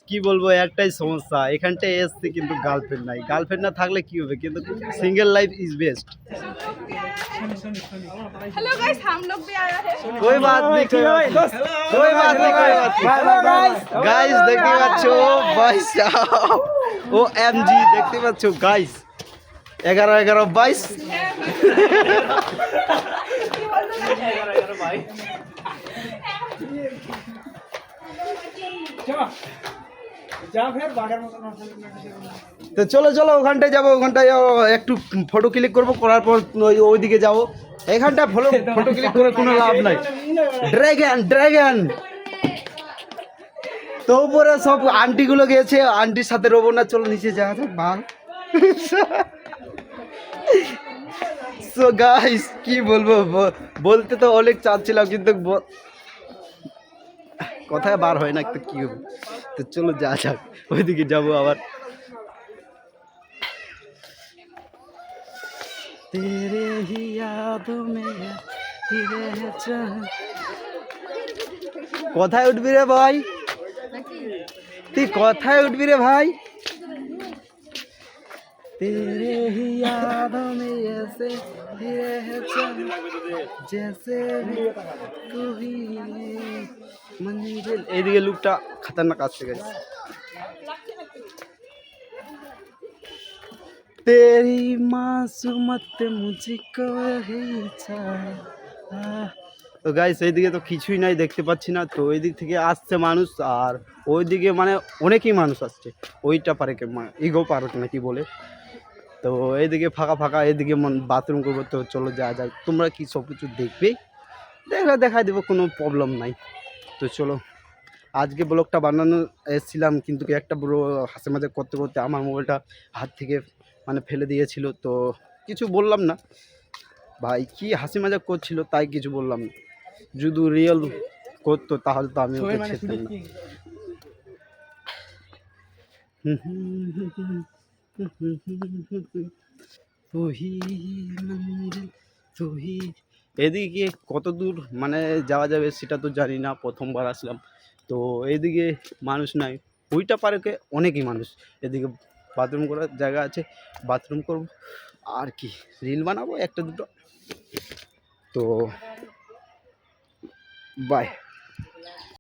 কি বলবো, একটাই সমস্যা, এখানটায় এসছে কিন্তু গার্লফ্রেন্ড নাই। গার্লফ্রেন্ড না থাকলে কি হবে, কিন্তু single life is best. Hello guys, हम लोग भी आया है। कोई बात नहीं, कोई बात नहीं, कोई बात नहीं, कोई बात नहीं। गाइस देखते পাচ্ছো ভাই সাহেব, ও এমজি দেখতে পাচ্ছো গাইস, 11 11 22 ভাই। তো চলো চলো ওখানটায় যাবো, ওখানটায় একটু ফটো ক্লিক করবো, করার পর ওইদিকে যাবো। এখানটা ফটো ক্লিক করে কোনো লাভ নাই। ড্রাগন ড্রাগন তো উপরে সব আন্টিগুলো গেছে, আন্টির সাথে রোবো না, চলো নিচে যাওয়া যাক। বাল সো গাইস কি বলবো, বলতে তো অনেক চাচ্ছিলাম কিন্তু কথায় বার হয় না, তো কি হবে। তো চলো যা যাক, ওইদিকে যাবো আবার। तेरे ही यादों में ही रहता। কোথায় উঠবি রে ভাই, তুই কোথায় উঠবি রে ভাই? तेरे ही यादों में ऐसे ही रहता जैसे कोई मंजिल। এইদিকে লুকটা খতরনাক আসছে গাইস। तेरी मासूमत मुझको ही चाहे। তো গাইস এইদিকে তো কিছুই নাই, দেখতে পাচ্ছি না। তো ওই দিক থেকে আসছে মানুষ, আর ওইদিকে মানে অনেকই মানুষ আসছে। ওইটা পার্কে ইগো পার্ক নাকি বলে। তো এইদিকে ফাঁকা ফাঁকা, এদিকে বাথরুম করবো। তো চলো যা যাক, তোমরা কি সব কিছু দেখবেই, দেখলে দেখাই দেবো, কোনো প্রবলেম নাই। তো চলো, আজকে ব্লগটা বানানো এসেছিলাম, কিন্তু একটা বড় হাসি মজা করতে করতে আমার মোবাইলটা হাত থেকে মানে ফেলে দিয়েছিল। তো কিছু বললাম না ভাই, কি হাসি মজা করছিল তাই কিছু বললাম না। যদি রিয়েল করতো তাহলে তো আমি ওকে ছেড়তাম না। তুহি মঞ্জিল তুহি। এদিকে কত দূর মানে যাওয়া যাবে সেটা তো জানি না, প্রথমবার আসলাম। তো এইদিকে মানুষ নাই, ওইটা পার্কে অনেকই মানুষ। এদিকে বাথরুম করার জায়গা আছে, বাথরুম করব আর কি, রিল বানাবো একটা দুটো। তো বাই।